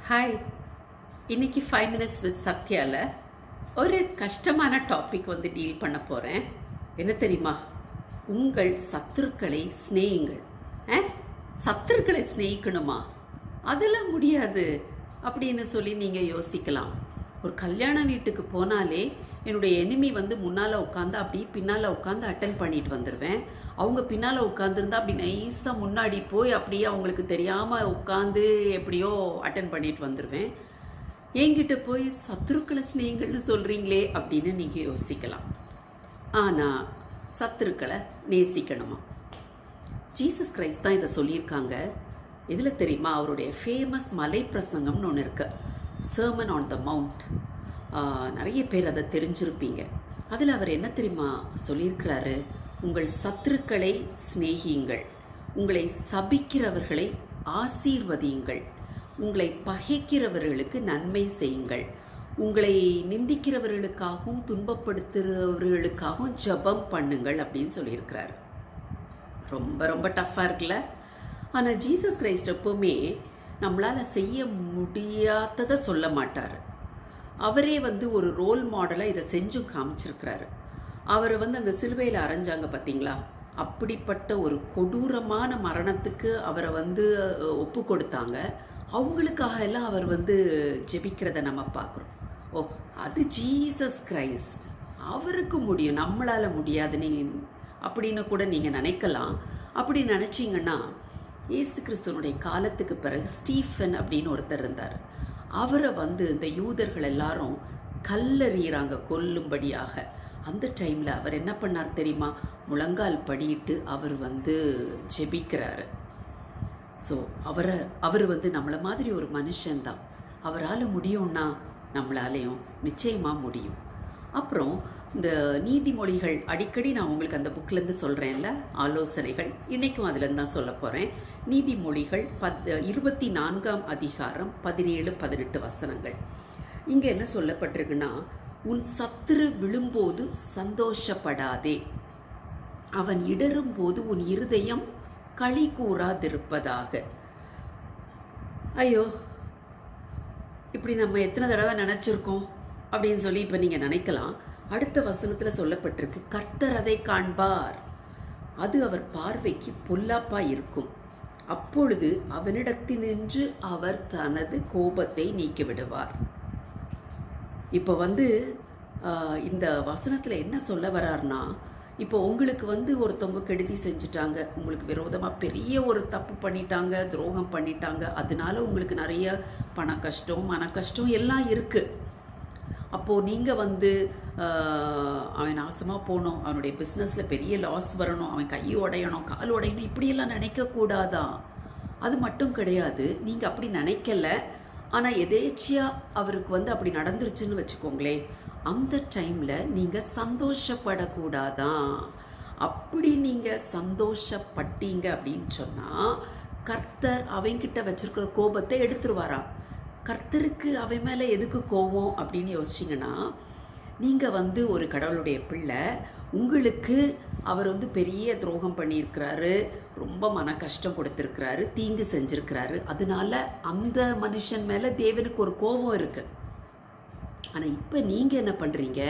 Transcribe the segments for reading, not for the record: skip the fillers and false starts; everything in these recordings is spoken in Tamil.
ஹாய். இன்னைக்கு 5 மினிட்ஸ் வித் சத்யாவில் ஒரு கஷ்டமான டாபிக் டீல் பண்ண போகிறேன். என்ன தெரியுமா? உங்கள் சத்துருக்களை சிநேகிங்கள். சத்துருக்களை சிநேகிக்கணுமா? அதெல்லாம் முடியாது அப்படின்னு சொல்லி நீங்கள் யோசிக்கலாம். ஒரு கல்யாண வீட்டுக்கு போனாலே என்னுடைய எனிமி முன்னால் உட்காந்து அப்படி பின்னால் உட்காந்து அட்டன் பண்ணிட்டு வந்துடுவேன். அவங்க பின்னால் உட்காந்துருந்தா அப்படி நைஸாக முன்னாடி போய் அப்படியே அவங்களுக்கு தெரியாமல் உட்காந்து எப்படியோ அட்டன் பண்ணிட்டு வந்துடுவேன். என்கிட்ட போய் சத்துருக்களை சிநேகிங்கள்னு சொல்கிறீங்களே அப்படின்னு நீங்கள் யோசிக்கலாம். ஆனால் சத்துருக்களை நேசிக்கணுமா? ஜீசஸ் கிரைஸ்ட் தான் இதை சொல்லியிருக்காங்க. இதில் தெரியுமா, அவருடைய ஃபேமஸ் மலை பிரசங்கம்னு ஒன்று இருக்கு, சர்மன் ஆன் த மவுண்ட். நிறைய பேர் அதை தெரிஞ்சிருப்பீங்க. அதில் அவர் என்ன தெரியுமா சொல்லியிருக்கிறாரு? உங்கள் சத்துருக்களை சிநேகியுங்கள், உங்களை சபிக்கிறவர்களை ஆசீர்வதியுங்கள், உங்களை பகைக்கிறவர்களுக்கு நன்மை செய்யுங்கள், உங்களை நிந்திக்கிறவர்களுக்காகவும் துன்பப்படுத்துகிறவர்களுக்காகவும் ஜெபம் பண்ணுங்கள் அப்படின்னு சொல்லியிருக்கிறாரு. ரொம்ப ரொம்ப டஃப்பாக இருக்குல்ல? ஆனால் ஜீசஸ் கிரைஸ்ட் எப்போவுமே நம்மளால் செய்ய முடியாததை சொல்ல மாட்டார். அவரே ஒரு ரோல் மாடலாக இதை செஞ்சும் காமிச்சிருக்கிறாரு. அவர் அந்த சிலுவையில் அரைஞ்சாங்க பார்த்தீங்களா? அப்படிப்பட்ட ஒரு கொடூரமான மரணத்துக்கு அவரை ஒப்பு கொடுத்தாங்க. அவங்களுக்காக எல்லாம் அவர் ஜெபிக்கிறத நம்ம பார்க்குறோம். ஓ, அது ஜீசஸ் கிரைஸ்ட், அவருக்கு முடியும், நம்மளால் முடியாதுன்னு அப்படின்னு கூட நீங்கள் நினைக்கலாம். அப்படி நினச்சிங்கன்னா, இயேசு கிறிஸ்துவனுடைய காலத்துக்கு பிறகு ஸ்டீஃபன் அப்படின்னு ஒருத்தர் இருந்தார். அவரை இந்த யூதர்கள் எல்லாரும் கல்லறிகிறாங்க கொல்லும்படியாக. அந்த டைமில் அவர் என்ன பண்ணார் தெரியுமா? முழங்கால் படியிட்டு அவர் ஜெபிக்கிறாரு. ஸோ அவர் நம்மளை மாதிரி ஒரு மனுஷன்தான். அவரால் முடியும்னா நம்மளாலேயும் நிச்சயமாக முடியும். அப்புறம் இந்த நீதிமொழிகள் அடிக்கடி நான் உங்களுக்கு அந்த புக்கிலேருந்து சொல்கிறேன்ல, ஆலோசனைகள், இன்றைக்கும் அதுலேருந்து தான் சொல்ல போகிறேன். நீதிமொழிகள் 24ஆம் அதிகாரம் 17-18 வசனங்கள். இங்கே என்ன சொல்லப்பட்டிருக்குன்னா, உன் சத்துரு விழும்போது சந்தோஷப்படாதே, அவன் இடரும் போது உன் இருதயம் களி கூறாதிருப்பதாக. ஐயோ, இப்படி நம்ம எத்தனை தடவை நினச்சிருக்கோம் அப்படின்னு சொல்லி இப்போ நீங்கள் நினைக்கலாம். அடுத்த வசனத்தில் சொல்லப்பட்டிருக்கு, கர்த்தர் அதை காண்பார், அது அவர் பார்வைக்கு பொல்லாப்பா இருக்கும், அப்பொழுது அவனிடத்தினின்று அவர் தனது கோபத்தை நீக்கிவிடுவார். இப்போ இந்த வசனத்தில் என்ன சொல்ல வர்றார்னா, இப்போ உங்களுக்கு ஒருத்தவங்க கெடுதி செஞ்சுட்டாங்க, உங்களுக்கு விரோதமாக பெரிய ஒரு தப்பு பண்ணிட்டாங்க, துரோகம் பண்ணிட்டாங்க, அதனால உங்களுக்கு நிறைய பண கஷ்டம், மன கஷ்டம் எல்லாம் இருக்குது. அப்போது நீங்கள் அவன் நாசமாக போகணும், அவனுடைய பிஸ்னஸில் பெரிய லாஸ் வரணும், அவன் கை உடையணும், கால் உடையணும், இப்படியெல்லாம் நினைக்கக்கூடாதான். அது மட்டும் கிடையாது, நீங்கள் அப்படி நினைக்கல, ஆனால் எதேச்சியாக அவருக்கு அப்படி நடந்துருச்சுன்னு வச்சுக்கோங்களேன், அந்த டைமில் நீங்கள் சந்தோஷப்படக்கூடாதான். அப்படி நீங்கள் சந்தோஷப்பட்டீங்க அப்படின்னு சொன்னால் கர்த்தர் அவங்கிட்ட வச்சிருக்கிற கோபத்தை எடுத்துருவாராம். கர்த்தருக்கு அவன் மேலே எதுக்கு கோபம் அப்படின்னு யோசிச்சிங்கன்னா, நீங்கள் ஒரு கடவுளுடைய பிள்ளை, உங்களுக்கு அவர் பெரிய துரோகம் பண்ணியிருக்கிறாரு, ரொம்ப மன கஷ்டம் கொடுத்துருக்கிறாரு, தீங்கு செஞ்சுருக்கிறாரு, அதனால அந்த மனுஷன் மேலே தேவனுக்கு ஒரு கோபம் இருக்குது. ஆனால் இப்போ நீங்கள் என்ன பண்ணுறீங்க?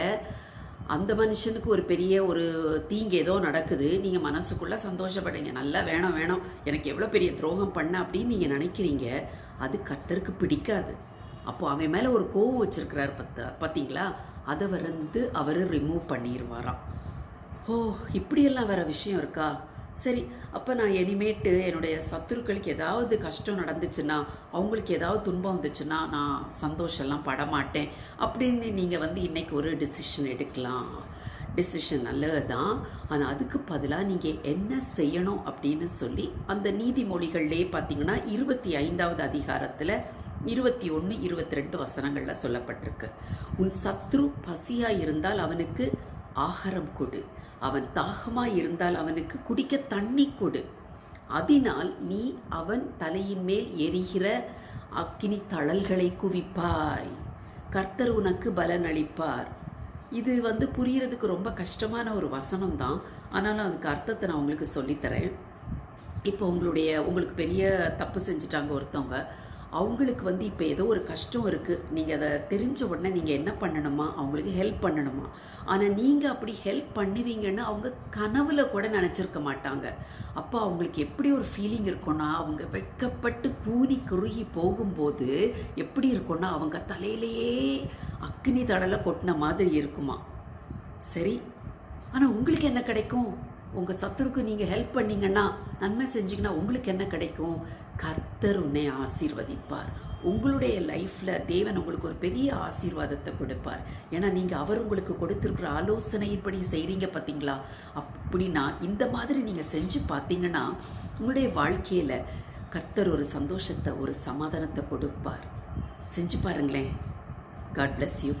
அந்த மனுஷனுக்கு ஒரு பெரிய ஒரு தீங்கு ஏதோ நடக்குது, நீங்கள் மனசுக்குள்ளே சந்தோஷப்படுறீங்க, நல்லா வேணும் வேணும், எனக்கு எவ்வளோ பெரிய துரோகம் பண்ண அப்படின்னு நீங்கள் நினைக்கிறீங்க. அது கர்த்தருக்கு பிடிக்காது. அப்போது அவன் மேலே ஒரு கோவம் வச்சுருக்கிறார் பார்த்தீங்களா? அதை அவர் ரிமூவ் பண்ணிடுவாராம். ஓ, இப்படியெல்லாம் வேறு விஷயம் இருக்கா? சரி, அப்போ நான் இனிமேட்டு என்னுடைய சத்துருக்களுக்கு ஏதாவது கஷ்டம் நடந்துச்சுன்னா, அவங்களுக்கு ஏதாவது துன்பம் வந்துச்சுன்னா நான் சந்தோஷம்லாம் படமாட்டேன் அப்படின்னு நீங்கள் இன்றைக்கி ஒரு டிசிஷன் எடுக்கலாம். டிசிஷன் நல்லது தான். ஆனால் அதுக்கு பதிலாக நீங்கள் என்ன செய்யணும் அப்படின்னு சொல்லி அந்த நீதிமொழிகள்லேயே பார்த்தீங்கன்னா 25ஆவது அதிகாரத்தில் 21, 22 வசனங்களில் சொல்லப்பட்டிருக்கு. உன் சத்ரு பசியாக இருந்தால் அவனுக்கு ஆகாரம் கொடு, அவன் தாகமாக இருந்தால் அவனுக்கு குடிக்க தண்ணி கொடு, அதனால் நீ அவன் தலையின் மேல் எரிகிற அக்கினி தழல்களை குவிப்பாய், கர்த்தர் உனக்கு பலன் அளிப்பார். இது புரியறதுக்கு ரொம்ப கஷ்டமான ஒரு வசனம் தான், ஆனாலும் அதுக்கு அர்த்தத்தை நான் உங்களுக்கு சொல்லித்தரேன். இப்போ உங்களுக்கு பெரிய தப்பு செஞ்சுட்டாங்க ஒருத்தவங்க, அவங்களுக்கு வந்து இப்போ ஏதோ ஒரு கஷ்டம் இருக்குது, நீங்கள் அதை தெரிஞ்ச உடனே நீங்கள் என்ன பண்ணணுமா, அவங்களுக்கு ஹெல்ப் பண்ணணுமா. ஆனால் நீங்கள் அப்படி ஹெல்ப் பண்ணுவீங்கன்னு அவங்க கனவுல கூட நினச்சிருக்க மாட்டாங்க. அப்போ அவங்களுக்கு எப்படி ஒரு ஃபீலிங் இருக்கும்னா, அவங்க வெட்கப்பட்டு கூனி குறுகி போகும்போது எப்படி இருக்கும்னா, அவங்க தலையிலேயே அக்னி தடலை கொட்டின மாதிரி இருக்குமா. சரி, ஆனால் உங்களுக்கு என்ன கிடைக்கும்? உங்கள் சத்துருக்கு நீங்கள் ஹெல்ப் பண்ணீங்கன்னா, நன்மை செஞ்சீங்கன்னா உங்களுக்கு என்ன கிடைக்கும்? கர்த்தர் உன்னை ஆசீர்வதிப்பார். உங்களுடைய லைஃப்பில் தேவன் உங்களுக்கு ஒரு பெரிய ஆசீர்வாதத்தை கொடுப்பார். ஏன்னா நீங்கள் அவர் உங்களுக்கு கொடுத்துருக்குற ஆலோசனையின்படி செய்கிறீங்க பார்த்தீங்களா. அப்படின்னா இந்த மாதிரி நீங்கள் செஞ்சு பார்த்தீங்கன்னா உங்களுடைய வாழ்க்கையில் கர்த்தர் ஒரு சந்தோஷத்தை, ஒரு சமாதானத்தை கொடுப்பார். செஞ்சு பாருங்களேன். God bless you.